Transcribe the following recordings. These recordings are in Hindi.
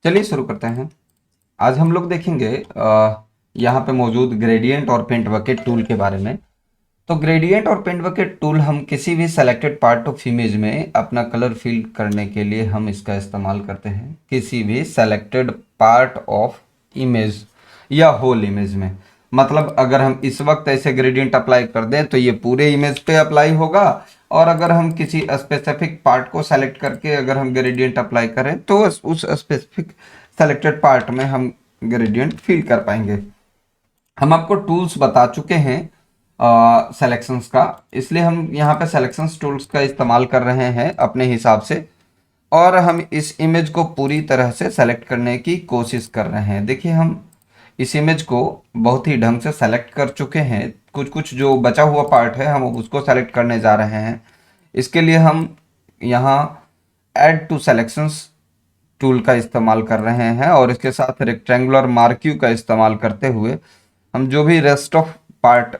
चलिए शुरू करते हैं। आज हम लोग देखेंगे यहाँ पे मौजूद ग्रेडियंट और पेंट बकेट टूल के बारे में। तो ग्रेडियंट और पेंट बकेट टूल हम किसी भी सेलेक्टेड पार्ट ऑफ इमेज में अपना कलर फिल करने के लिए हम इसका इस्तेमाल करते हैं। किसी भी सेलेक्टेड पार्ट ऑफ इमेज या होल इमेज में, मतलब अगर हम इस वक्त ऐसे ग्रेडियंट अप्लाई कर दें तो ये पूरे इमेज पे अप्लाई होगा, और अगर हम किसी स्पेसिफिक पार्ट को सेलेक्ट करके अगर हम ग्रेडियंट अप्लाई करें तो उस स्पेसिफिक सेलेक्टेड पार्ट में हम ग्रेडियंट फिल कर पाएंगे। हम आपको टूल्स बता चुके हैं सेलेक्शंस का, इसलिए हम यहाँ पे सेलेक्शंस टूल्स का इस्तेमाल कर रहे हैं अपने हिसाब से, और हम इस इमेज को पूरी तरह से सेलेक्ट करने की कोशिश कर रहे हैं। देखिए, हम इस इमेज को बहुत ही ढंग से सेलेक्ट कर चुके हैं। कुछ कुछ जो बचा हुआ पार्ट है हम उसको सेलेक्ट करने जा रहे हैं। इसके लिए हम यहाँ ऐड टू सेलेक्शंस टूल का इस्तेमाल कर रहे हैं, और इसके साथ रेक्टेंगुलर मार्क्यू का इस्तेमाल करते हुए हम जो भी रेस्ट ऑफ पार्ट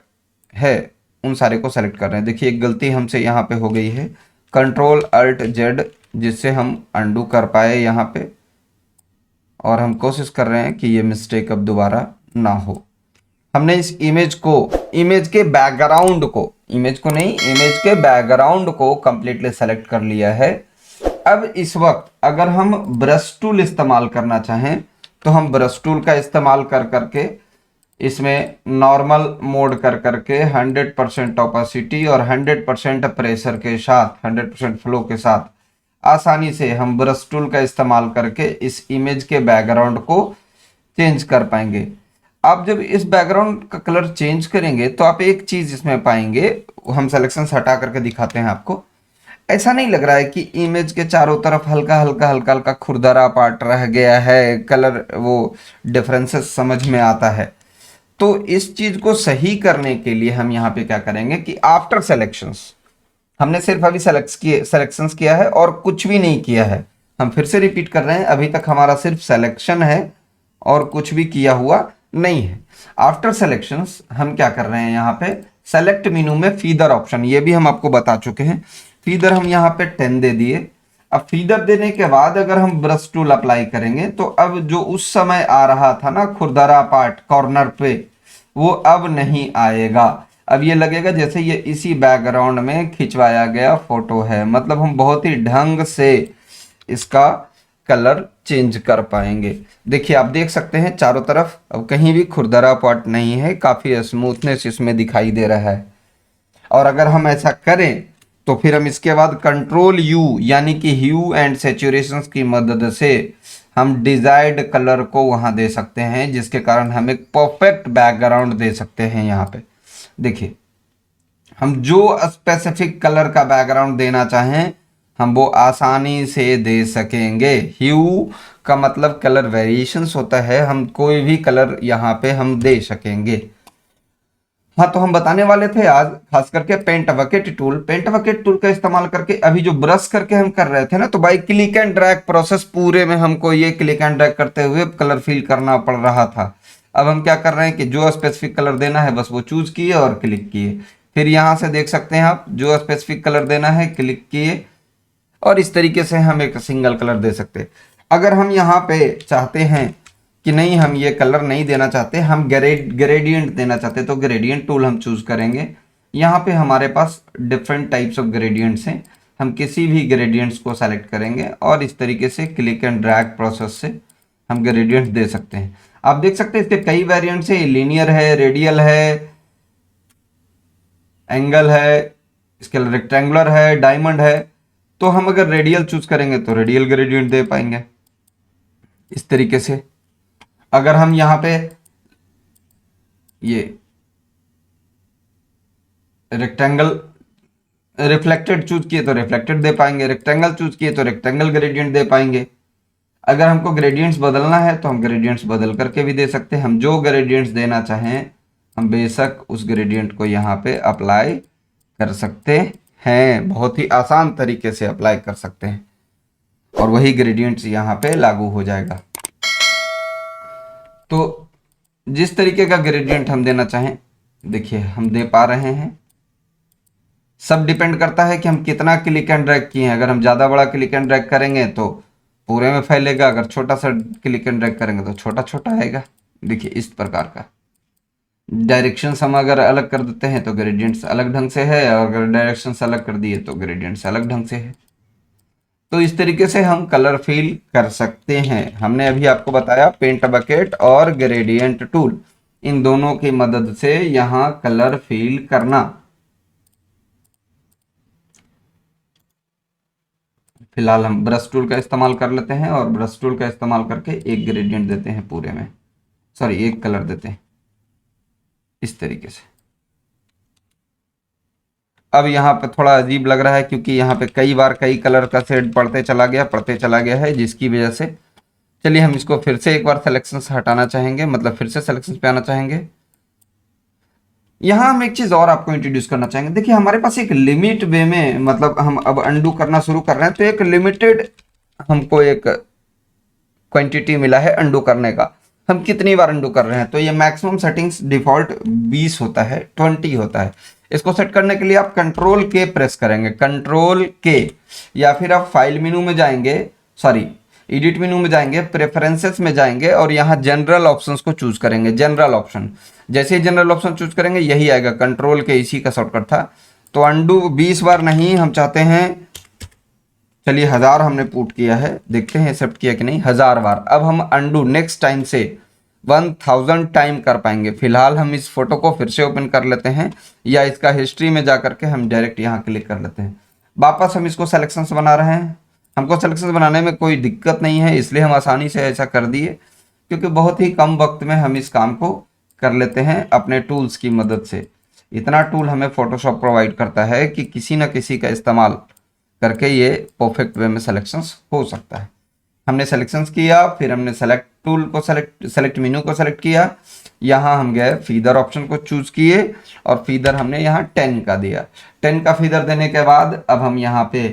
है उन सारे को सेलेक्ट कर रहे हैं। देखिए, एक गलती हमसे यहाँ पे हो गई है, कंट्रोल अल्ट जेड, जिससे हम अंडू कर पाए यहाँ पे, और हम कोशिश कर रहे हैं कि ये मिस्टेक अब दोबारा ना हो। हमने इस इमेज को, इमेज के बैकग्राउंड को, इमेज को नहीं, इमेज के बैकग्राउंड को कंप्लीटली सेलेक्ट कर लिया है। अब इस वक्त अगर हम ब्रश टूल इस्तेमाल करना चाहें तो हम ब्रश टूल का इस्तेमाल कर करके इसमें नॉर्मल मोड कर करके 100% ऑपेसिटी और 100% प्रेशर के साथ, 100% फ्लो के साथ आसानी से हम ब्रश टूल का इस्तेमाल करके इस इमेज के बैकग्राउंड को चेंज कर पाएंगे। आप जब इस बैकग्राउंड का कलर चेंज करेंगे तो आप एक चीज इसमें पाएंगे, हम सिलेक्शन हटा करके दिखाते हैं आपको। ऐसा नहीं लग रहा है कि इमेज के चारों तरफ हल्का हल्का हल्का हल्का खुरदरा पार्ट रह गया है, कलर वो डिफरेंसेस समझ में आता है। तो इस चीज को सही करने के लिए हम यहाँ पे क्या करेंगे कि आफ्टर सेलेक्शंस, हमने सिर्फ अभी सेलेक्शंस किया है और कुछ भी नहीं किया है। हम फिर से रिपीट कर रहे हैं, अभी तक हमारा सिर्फ सेलेक्शन है और कुछ भी किया हुआ नहीं है। आफ्टर सेलेक्शंस हम क्या कर रहे हैं, यहाँ पे सेलेक्ट मेनू में फीदर ऑप्शन, ये भी हम आपको बता चुके हैं। फीदर हम यहाँ पे 10 दे दिए। अब फीदर देने के बाद अगर हम ब्रश टूल अप्लाई करेंगे तो अब जो उस समय आ रहा था ना खुरदरा पार्ट कॉर्नर पे, वो अब नहीं आएगा। अब ये लगेगा जैसे ये इसी बैकग्राउंड में खिंचवाया गया फोटो है। मतलब हम बहुत ही ढंग से इसका कलर चेंज कर पाएंगे। देखिए, आप देख सकते हैं चारों तरफ अब कहीं भी खुरदरा पार्ट नहीं है, काफी स्मूथनेस इसमें दिखाई दे रहा है। और अगर हम ऐसा करें तो फिर हम इसके बाद कंट्रोल यू यानी कि ह्यू एंड सेचुरेशन की मदद से हम डिजायर्ड कलर को वहां दे सकते हैं, जिसके कारण हम एक परफेक्ट बैकग्राउंड दे सकते हैं। यहाँ पे देखिए, हम जो स्पेसिफिक कलर का बैकग्राउंड देना चाहें हम वो आसानी से दे सकेंगे। ह्यू का मतलब कलर वेरिएशंस होता है, हम कोई भी कलर यहाँ पे हम दे सकेंगे। हाँ, तो हम बताने वाले थे आज खास करके paint bucket tool. Paint bucket tool का इस्तेमाल करके अभी जो ब्रश करके हम कर रहे थे ना, तो by click and drag process पूरे में हमको ये क्लिक एंड ड्रैग करते हुए कलर फिल करना पड़ रहा था। अब हम क्या कर रहे हैं कि जो स्पेसिफिक कलर देना है बस वो चूज किए और क्लिक किए। फिर यहाँ से देख सकते हैं आप, जो स्पेसिफिक कलर देना है क्लिक किए, और इस तरीके से हम एक सिंगल कलर दे सकते हैं। अगर हम यहाँ पे चाहते हैं कि नहीं, हम ये कलर नहीं देना चाहते, हम ग्रेडियंट देना चाहते, तो ग्रेडियंट टूल हम चूज करेंगे। यहाँ पे हमारे पास डिफरेंट टाइप्स ऑफ ग्रेडियंट्स हैं। हम किसी भी ग्रेडियंट्स को सेलेक्ट करेंगे और इस तरीके से क्लिक एंड ड्रैग प्रोसेस से हम ग्रेडियंट दे सकते हैं। आप देख सकते हैं इसके कई वेरिएंट्स हैं, लीनियर है, रेडियल है, एंगल है, इसके रेक्टेंगुलर है, डायमंड है। तो हम अगर रेडियल चूज करेंगे तो रेडियल ग्रेडियंट दे पाएंगे इस तरीके से। अगर हम यहाँ पे ये रेक्टेंगल रिफ्लेक्टेड चूज किए तो रिफ्लेक्टेड दे पाएंगे, रेक्टेंगल चूज किए तो रेक्टेंगल ग्रेडियंट दे पाएंगे। अगर हमको ग्रेडियंट्स बदलना है तो हम ग्रेडियंट्स बदल करके भी दे सकते हैं। हम जो ग्रेडियंट्स देना चाहें हम बेशक उस ग्रेडियंट को यहाँ पे अप्लाई कर सकते हैं। बहुत ही आसान तरीके से अप्लाई कर सकते हैं और वही ग्रेडियंट्स यहाँ पे लागू हो जाएगा। तो जिस तरीके का ग्रेडियंट हम देना चाहें देखिए हम दे पा रहे हैं। सब डिपेंड करता है कि हम कितना क्लिक एंड ड्रैग किए हैं। अगर हम ज़्यादा बड़ा क्लिक एंड ड्रैग करेंगे तो पूरे में फैलेगा, अगर छोटा सा क्लिक एंड ड्रैग करेंगे तो छोटा छोटा आएगा। देखिए इस प्रकार का। डायरेक्शंस हम अगर अलग कर देते हैं तो ग्रेडियंट्स अलग ढंग से है, और अगर डायरेक्शंस अलग कर दिए तो ग्रेडियंट्स अलग ढंग से है। तो इस तरीके से हम कलर फिल कर सकते हैं। हमने अभी आपको बताया पेंट बकेट और ग्रेडियंट टूल, इन दोनों की मदद से यहाँ कलर फिल करना। फिलहाल हम ब्रश टूल का इस्तेमाल कर लेते हैं, और ब्रश टूल का इस्तेमाल करके एक ग्रेडियंट देते हैं पूरे में, सॉरी एक कलर देते हैं इस तरीके से। अब यहाँ पे थोड़ा अजीब लग रहा है क्योंकि यहाँ पे कई बार कई कलर का शेड पड़ते चला गया है, जिसकी वजह से चलिए हम इसको फिर से एक बार सिलेक्शन से हटाना चाहेंगे, मतलब फिर से सिलेक्शन पे आना चाहेंगे। यहाँ हम एक चीज और आपको इंट्रोड्यूस करना चाहेंगे। देखिए हमारे पास एक लिमिट वे में, मतलब हम अब अंडू करना शुरू कर रहे हैं तो एक लिमिटेड हमको एक क्वांटिटी मिला है अंडू करने का। हम कितनी बार अंडू कर रहे हैं, तो ये मैक्सिमम सेटिंग्स डिफॉल्ट 20 होता है, 20 होता है। इसको सेट करने के लिए आप कंट्रोल के प्रेस करेंगे, कंट्रोल के, या फिर आप फाइल मेनू में जाएंगे, सॉरी एडिट मेनू में जाएंगे, प्रेफरेंसेस में जाएंगे और यहाँ जनरल ऑप्शंस को चूज करेंगे। जनरल ऑप्शन, जैसे ही जनरल ऑप्शन चूज करेंगे यही आएगा, कंट्रोल के, इसी का शॉर्टकट था। तो अंडू 20 बार नहीं, हम चाहते हैं, चलिए 1000 हमने पुट किया है, देखते हैं एक्सेप्ट किया कि नहीं, 1000 बार। अब हम अंडू नेक्स्ट टाइम से 1000 टाइम कर पाएंगे। फिलहाल हम इस फोटो को फिर से ओपन कर लेते हैं, या इसका हिस्ट्री में जा करके हम डायरेक्ट यहाँ क्लिक कर लेते हैं। वापस हम इसको सेलेक्शंस बना रहे हैं। हमको सेलेक्शंस बनाने में कोई दिक्कत नहीं है, इसलिए हम आसानी से ऐसा कर दिए, क्योंकि बहुत ही कम वक्त में हम इस काम को कर लेते हैं अपने टूल्स की मदद से। इतना टूल हमें फोटोशॉप प्रोवाइड करता है कि किसी न किसी का इस्तेमाल करके ये परफेक्ट वे में सिलेक्शंस हो सकता है। हमने सिलेक्शंस किया, फिर हमने सेलेक्ट टूल को सेलेक्ट मेनू को सेलेक्ट किया, यहाँ हम गए फीदर ऑप्शन को चूज किए, और फीदर हमने यहाँ 10 का दिया। 10 का फीदर देने के बाद अब हम यहाँ पे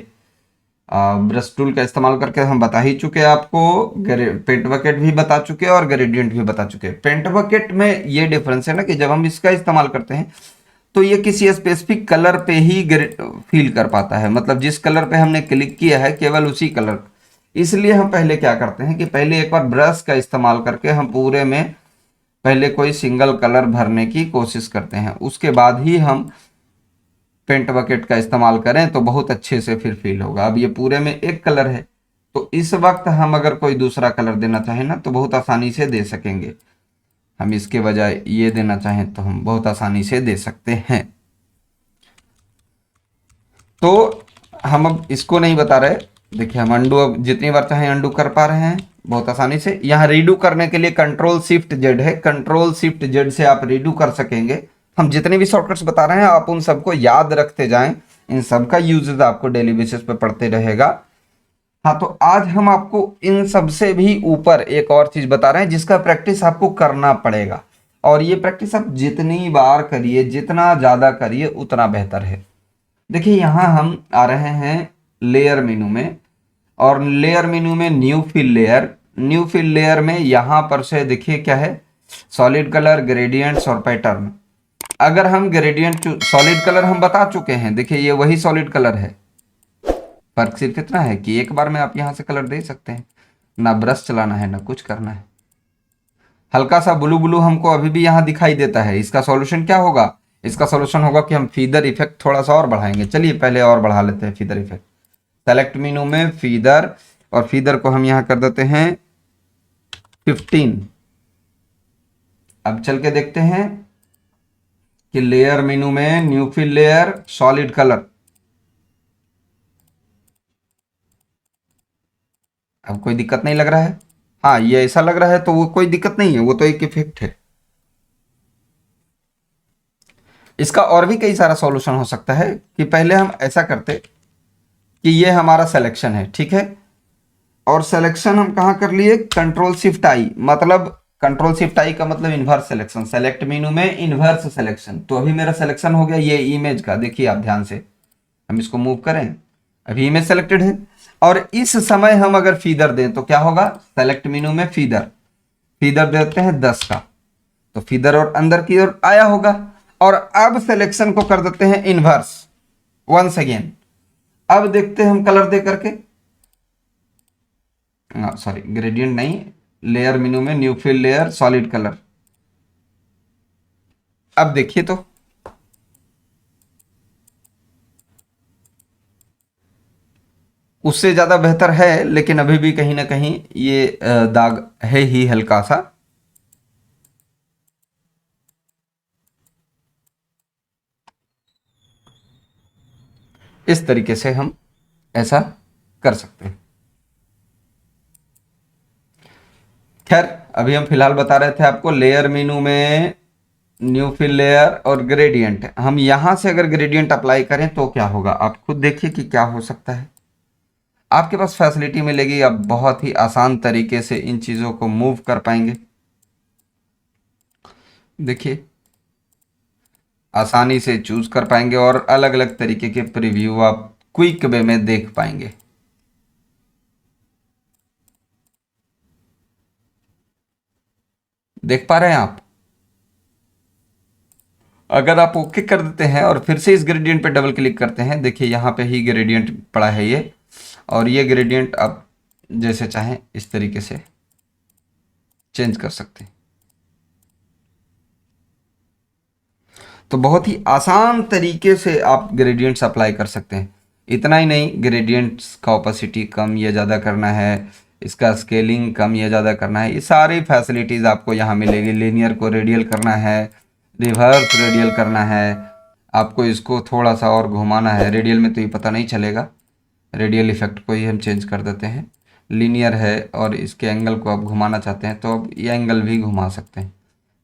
ब्रश टूल का इस्तेमाल करके हम बता ही चुके आपको, पेंट बकेट भी बता चुके और ग्रेडियंट भी बता चुके। पेंट बकेट में ये डिफरेंस है ना कि जब हम इसका इस्तेमाल करते हैं तो ये किसी स्पेसिफिक कलर पे ही फील कर पाता है, मतलब जिस कलर पे हमने क्लिक किया है केवल उसी कलर। इसलिए हम पहले क्या करते हैं कि पहले एक बार ब्रश का इस्तेमाल करके हम पूरे में पहले कोई सिंगल कलर भरने की कोशिश करते हैं, उसके बाद ही हम पेंट बकेट का इस्तेमाल करें तो बहुत अच्छे से फिर फील होगा। अब ये पूरे में एक कलर है, तो इस वक्त हम अगर कोई दूसरा कलर देना चाहें ना तो बहुत आसानी से दे सकेंगे। हम इसके बजाय ये देना चाहें तो हम बहुत आसानी से दे सकते हैं। तो हम अब इसको नहीं बता रहे, देखिए हम अंडू अब जितनी बार चाहें अंडू कर पा रहे हैं बहुत आसानी से। यहाँ रीडू करने के लिए कंट्रोल शिफ्ट जेड है, कंट्रोल शिफ्ट जेड से आप रीडू कर सकेंगे। हम जितने भी शॉर्टकट्स बता रहे हैं आप उन सबको याद रखते जाएं, इन सब का यूजेस आपको डेली बेसिस पे पड़ते रहेगा। हाँ, तो आज हम आपको इन सबसे भी ऊपर एक और चीज बता रहे हैं जिसका प्रैक्टिस आपको करना पड़ेगा, और ये प्रैक्टिस आप जितनी बार करिए, जितना ज्यादा करिए उतना बेहतर है। देखिए यहाँ हम आ रहे हैं लेयर मेनू में, और लेयर मेनू में new fill layer, new fill layer में यहाँ पर से देखिए क्या है, सॉलिड कलर, ग्रेडियंट्स और पैटर्न। अगर हम ग्रेडियंट सॉलिड कलर हम बता चुके हैं, देखिए ये वही सॉलिड कलर है, फर्क सिर्फ इतना है कि एक बार में आप यहाँ से कलर दे सकते हैं, ना ब्रश चलाना है ना कुछ करना है। हल्का सा ब्लू ब्लू हमको अभी भी यहाँ दिखाई देता है, इसका सॉल्यूशन क्या होगा, इसका सॉल्यूशन होगा कि हम फीदर इफेक्ट थोड़ा सा और बढ़ाएंगे। चलिए पहले और बढ़ा लेते हैं फीदर इफेक्ट। सेलेक्ट मेनू में फीदर, और फीदर को हम यहाँ कर देते हैं 15। अब चल के देखते हैं कि लेयर मेनू में new fill layer, solid colour, अब कोई दिक्कत नहीं लग रहा है। हाँ, ये ऐसा लग रहा है तो वो कोई दिक्कत नहीं है, वो तो एक इफेक्ट है। इसका और भी कई सारा सॉल्यूशन हो सकता है कि पहले हम ऐसा करते कि ये हमारा सिलेक्शन है, ठीक है, और सिलेक्शन हम कहाँ कर लिए, कंट्रोल शिफ्ट आई, मतलब कंट्रोल शिफ्ट आई का मतलब इन्वर्स सिलेक्शन, सेलेक्ट मेनू में इन्वर्स सिलेक्शन। तो अभी मेरा सिलेक्शन हो गया ये इमेज का, देखिए आप ध्यान से, हम इसको मूव करें, अभी इमेज सेलेक्टेड है। और इस समय हम अगर फीदर दें तो क्या होगा, सेलेक्ट मेनू में फीदर, फीदर देते हैं 10 का, तो फीदर और अंदर की ओर आया होगा। और अब सिलेक्शन को कर देते हैं इन्वर्स वंस अगेन। अब देखते हैं हम कलर दे करके, सॉरी ग्रेडियंट नहीं, लेयर मेनू में new fill layer solid colour. अब देखिए तो उससे ज़्यादा बेहतर है, लेकिन अभी भी कहीं ना कहीं ये दाग है ही हल्का सा। इस तरीके से हम ऐसा कर सकते हैं। खैर अभी हम फिलहाल बता रहे थे आपको लेयर मेनू में न्यू फिल लेयर और ग्रेडियंट। हम यहां से अगर ग्रेडियंट अप्लाई करें तो क्या होगा, आप खुद देखिए कि क्या हो सकता है। आपके पास फैसिलिटी मिलेगी, आप बहुत ही आसान तरीके से इन चीज़ों को मूव कर पाएंगे। देखिए आसानी से चूज कर पाएंगे और अलग अलग तरीके के प्रीव्यू आप क्विक वे में देख पाएंगे। देख पा रहे हैं आप? अगर आप ओके कर देते हैं और फिर से इस ग्रेडियंट पे डबल क्लिक करते हैं, देखिए यहाँ पे ही ग्रेडियंट पड़ा है ये, और ये ग्रेडियंट आप जैसे चाहें इस तरीके से चेंज कर सकते हैं। तो बहुत ही आसान तरीके से आप ग्रेडियंट्स अप्लाई कर सकते हैं। इतना ही नहीं, ग्रेडियंट्स का ओपेसिटी कम या ज़्यादा करना है, इसका स्केलिंग कम या ज़्यादा करना है, ये सारी फैसिलिटीज़ आपको यहाँ मिलेगी। लीनियर को रेडियल करना है, रिवर्स रेडियल करना है, आपको इसको थोड़ा सा और घुमाना है। रेडियल में तो ये पता नहीं चलेगा, रेडियल इफेक्ट को ही हम चेंज कर देते हैं। लीनियर है और इसके एंगल को आप घुमाना चाहते हैं तो आप ये एंगल भी घुमा सकते हैं।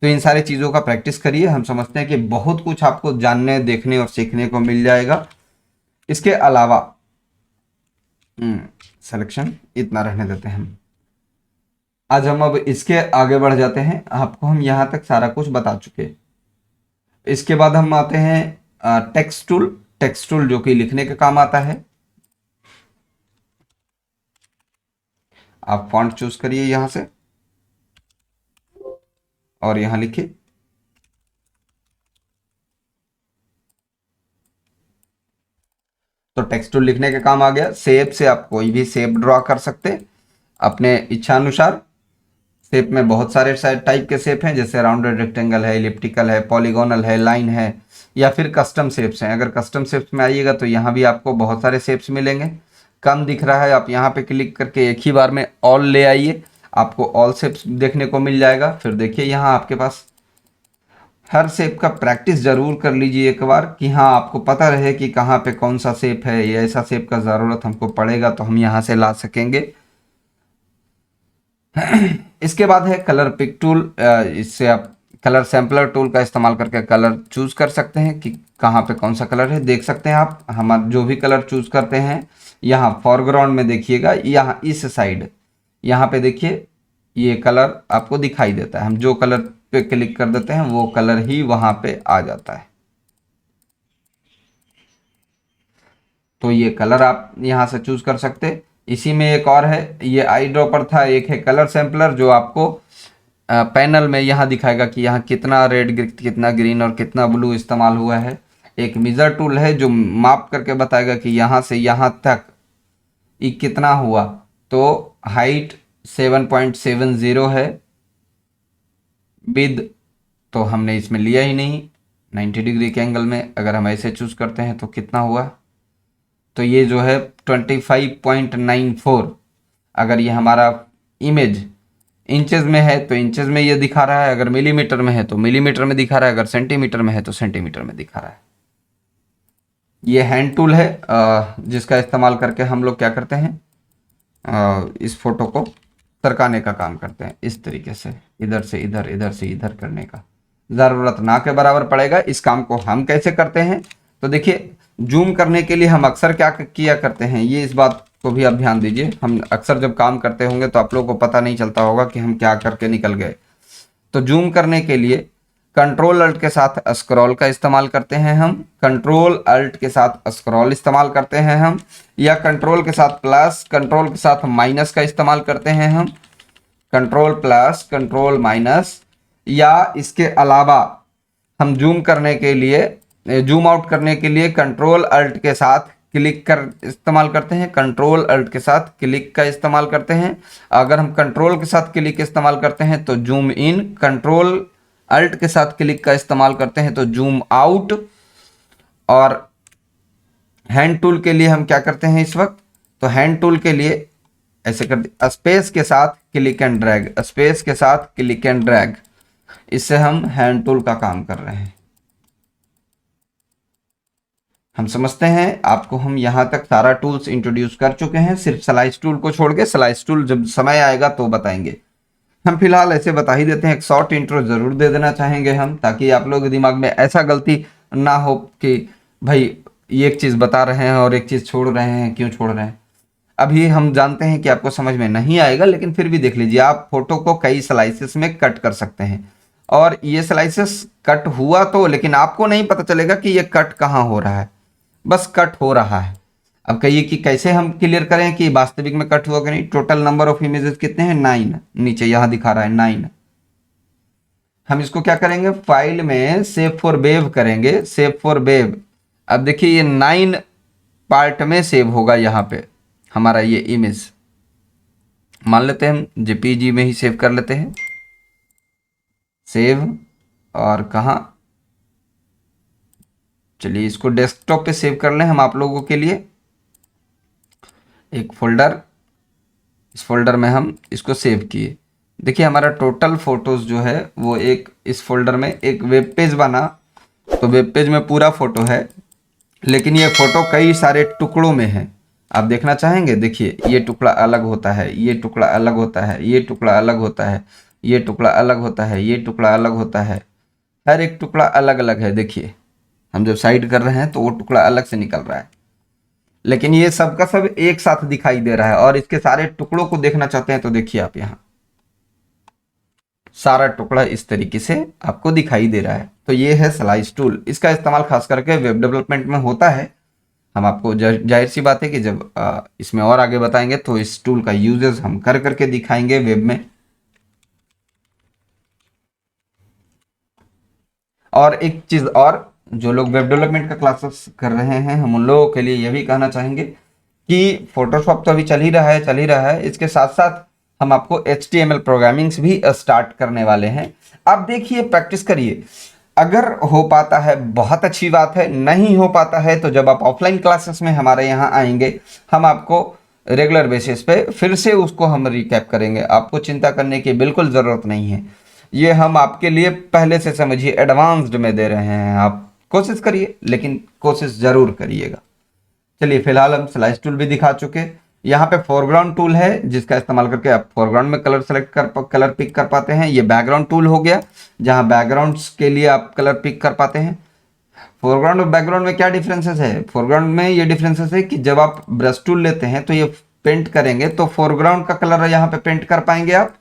तो इन सारी चीज़ों का प्रैक्टिस करिए, हम समझते हैं कि बहुत कुछ आपको जानने, देखने और सीखने को मिल जाएगा। इसके अलावा सिलेक्शन इतना रहने देते हैं हम। आज हम अब इसके आगे बढ़ जाते हैं। आपको हम यहाँ तक सारा कुछ बता चुके। इसके बाद हम आते हैं टेक्स्ट टूल। टेक्स्ट टूल जो कि लिखने का काम आता है। आप फॉन्ट चूज करिए यहाँ से और यहाँ लिखिए। तो टेक्स्ट टूल लिखने का काम आ गया। शेप से आप कोई भी शेप ड्रॉ कर सकते हैं अपने इच्छा अनुसार। शेप में बहुत सारे टाइप के शेप हैं, जैसे राउंडेड रेक्टेंगल है, इलिप्टिकल है, पॉलीगोनल है, लाइन है, या फिर कस्टम शेप्स हैं। अगर कस्टम शेप्स में आइएगा तो यहाँ भी आपको बहुत सारे शेप्स मिलेंगे। कम दिख रहा है, आप यहाँ पे क्लिक करके एक ही बार में ऑल ले आइए, आपको ऑल शेप्स देखने को मिल जाएगा। फिर देखिए यहाँ आपके पास हर शेप का प्रैक्टिस जरूर कर लीजिए एक बार, कि हाँ आपको पता रहे कि कहाँ पे कौन सा शेप है, ये ऐसा शेप का ज़रूरत हमको पड़ेगा तो हम यहाँ से ला सकेंगे। इसके बाद है कलर पिक टूल। इससे आप कलर सैम्पलर टूल का इस्तेमाल करके कलर चूज कर सकते हैं कि कहाँ पे कौन सा कलर है। देख सकते हैं आप, हमारा जो भी कलर चूज करते हैं, यहाँ फॉरग्राउंड में देखिएगा, यहाँ इस साइड यहाँ पे देखिए ये कलर आपको दिखाई देता है। हम जो कलर पे क्लिक कर देते हैं वो कलर ही वहाँ पे आ जाता है। तो ये कलर आप यहाँ से चूज कर सकते हैं। इसी में एक और है, ये आई ड्रॉपर था, एक है कलर सैम्पलर जो आपको पैनल में यहाँ दिखाएगा कि यहाँ कितना रेड, कितना ग्रीन और कितना ब्लू इस्तेमाल हुआ है। एक मेजर टूल है जो माप करके बताएगा कि यहाँ से यहाँ तक ये कितना हुआ। तो हाइट 7.70 है, विद तो हमने इसमें लिया ही नहीं। 90 डिग्री के एंगल में अगर हम ऐसे चूज करते हैं तो कितना हुआ, तो ये जो है 25.94। अगर ये हमारा इमेज इंचेस में है तो इंचेस में ये दिखा रहा है, अगर मिलीमीटर में है तो मिलीमीटर में दिखा रहा है, अगर सेंटीमीटर में है तो सेंटीमीटर में दिखा रहा है। ये हैंड टूल है जिसका इस्तेमाल करके हम लोग क्या करते हैं, इस फोटो को सरकाने का काम करते हैं। इस तरीके से इधर से इधर, इधर से इधर करने का ज़रूरत ना के बराबर पड़ेगा। इस काम को हम कैसे करते हैं, तो देखिए जूम करने के लिए हम अक्सर क्या किया करते हैं, ये इस बात को भी आप ध्यान दीजिए। हम अक्सर जब काम करते होंगे तो आप लोगों को पता नहीं चलता होगा कि हम क्या करके निकल गए। तो जूम करने के लिए कंट्रोल अल्ट के साथ स्क्रॉल का इस्तेमाल करते हैं हम, कंट्रोल अल्ट के साथ स्क्रॉल इस्तेमाल करते हैं हम, या कंट्रोल के साथ प्लस, कंट्रोल के साथ माइनस का इस्तेमाल करते हैं हम, कंट्रोल प्लस, कंट्रोल माइनस। या इसके अलावा हम जूम करने के लिए, जूम आउट करने के लिए कंट्रोल अल्ट के साथ क्लिक कर इस्तेमाल करते हैं, कंट्रोल अल्ट के साथ क्लिक का इस्तेमाल करते हैं। अगर हम कंट्रोल के साथ क्लिक इस्तेमाल करते हैं तो जूम इन, कंट्रोल अल्ट के साथ क्लिक का इस्तेमाल करते हैं तो जूम आउट। और हैंड टूल के लिए हम क्या करते हैं इस वक्त, तो हैंड टूल के लिए ऐसे कर स्पेस के साथ क्लिक एंड ड्रैग, स्पेस के साथ क्लिक एंड ड्रैग, इससे हम हैंड टूल का काम कर रहे हैं। हम समझते हैं आपको हम यहाँ तक सारा टूल्स इंट्रोड्यूस कर चुके हैं, सिर्फ स्लाइस टूल को छोड़ के। स्लाइस टूल जब समय आएगा तो बताएंगे। हम फिलहाल ऐसे बता ही देते हैं, एक शॉर्ट इंट्रो जरूर दे देना चाहेंगे हम, ताकि आप लोगों के दिमाग में ऐसा गलती ना हो कि भाई एक चीज़ बता रहे हैं और एक चीज़ छोड़ रहे हैं, क्यों छोड़ रहे हैं। अभी हम जानते हैं कि आपको समझ में नहीं आएगा, लेकिन फिर भी देख लीजिए, आप फोटो को कई स्लाइसेस में कट कर सकते हैं और ये स्लाइसेस कट हुआ तो, लेकिन आपको नहीं पता चलेगा कि ये कट कहाँ हो रहा है, बस कट हो रहा है। अब कहिए कि कैसे हम क्लियर करें कि वास्तविक में कट हुआ कि नहीं। टोटल नंबर ऑफ इमेजेस कितने हैं, 9, नीचे यहां दिखा रहा है 9। हम इसको क्या करेंगे, फाइल में सेव फॉर वेव करेंगे, सेव फॉर वेव। अब देखिए ये 9 पार्ट में सेव होगा यहाँ पे हमारा ये इमेज। मान लेते हैं हम जेपीजी में ही सेव कर लेते हैं, सेव। और कहाँ, चलिए इसको डेस्कटॉप पे सेव कर लें हम आप लोगों के लिए एक फोल्डर। इस फोल्डर में हम इसको सेव किए। देखिए हमारा टोटल फोटोज जो है वो एक इस फोल्डर में एक वेब पेज बना, तो वेब पेज में पूरा फोटो है, लेकिन ये फोटो कई सारे टुकड़ों में है। आप देखना चाहेंगे, देखिए ये टुकड़ा अलग होता है, ये टुकड़ा अलग होता है, ये टुकड़ा अलग होता है, ये टुकड़ा अलग होता है, ये टुकड़ा अलग होता है, हर एक टुकड़ा अलग अलग है। देखिए हम जब साइड कर रहे हैं तो वो टुकड़ा अलग से निकल रहा है, लेकिन ये सब का सब एक साथ दिखाई दे रहा है। और इसके सारे टुकड़ों को देखना चाहते हैं तो देखिए आप यहाँ सारा टुकड़ा इस तरीके से आपको दिखाई दे रहा है। तो ये है स्लाइस टूल। इसका इस्तेमाल खास करके वेब डेवलपमेंट में होता है। हम आपको जाहिर सी बात है कि जब इसमें और आगे बताएंगे तो इस टूल का यूजेस हम कर करके दिखाएंगे वेब में। और एक चीज और, जो लोग वेब डेवलपमेंट का क्लासेस कर रहे हैं, हम उन लोगों के लिए यह भी कहना चाहेंगे कि फोटोशॉप तो अभी चल ही रहा है, इसके साथ साथ हम आपको HTML प्रोग्रामिंग्स भी स्टार्ट करने वाले हैं। आप देखिए, प्रैक्टिस करिए। अगर हो पाता है बहुत अच्छी बात है, नहीं हो पाता है तो जब आप ऑफलाइन क्लासेस में हमारे यहाँ आएंगे, हम आपको रेगुलर बेसिस पे फिर से उसको हम रिकैप करेंगे। आपको चिंता करने की बिल्कुल ज़रूरत नहीं है, ये हम आपके लिए पहले से समझिए एडवांस्ड में दे रहे हैं। आप कोशिश करिए, लेकिन कोशिश ज़रूर करिएगा। चलिए फिलहाल हम स्लाइस टूल भी दिखा चुके। यहाँ पे फोरग्राउंड टूल है, जिसका इस्तेमाल करके आप फोरग्राउंड में कलर सेलेक्ट कलर पिक कर पाते हैं। ये बैकग्राउंड टूल हो गया, जहाँ बैकग्राउंड्स के लिए आप कलर पिक कर पाते हैं। फोरग्राउंड और बैकग्राउंड में क्या डिफरेंसेस है, फोरग्राउंड में ये डिफरेंसेस है कि जब आप ब्रश टूल लेते हैं तो ये पेंट करेंगे तो फोरग्राउंड का कलर यहाँ पे पेंट कर पाएंगे, आप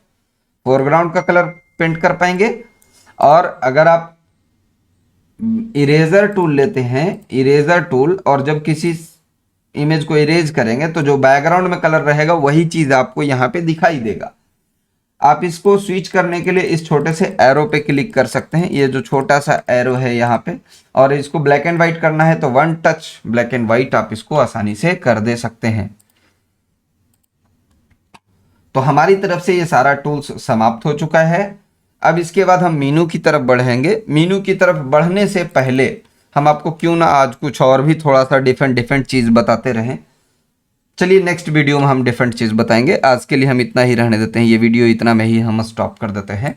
फोरग्राउंड का कलर पेंट कर पाएंगे। और अगर आप इरेजर टूल लेते हैं, इरेजर टूल, और जब किसी इमेज को इरेज करेंगे तो जो बैकग्राउंड में कलर रहेगा वही चीज आपको यहाँ पे दिखाई देगा। आप इसको स्विच करने के लिए इस छोटे से एरो पे क्लिक कर सकते हैं, ये जो छोटा सा एरो है यहाँ पे, और इसको ब्लैक एंड व्हाइट करना है तो one touch black and white आप इसको आसानी से कर दे सकते हैं। तो हमारी तरफ से ये सारा टूल्स समाप्त हो चुका है। अब इसके बाद हम मीनू की तरफ बढ़ेंगे। मीनू की तरफ बढ़ने से पहले हम आपको क्यों ना आज कुछ और भी थोड़ा सा डिफरेंट चीज़ बताते रहें। चलिए नेक्स्ट वीडियो में हम डिफरेंट चीज़ बताएंगे। आज के लिए हम इतना ही रहने देते हैं, ये वीडियो इतना में ही हम स्टॉप कर देते हैं।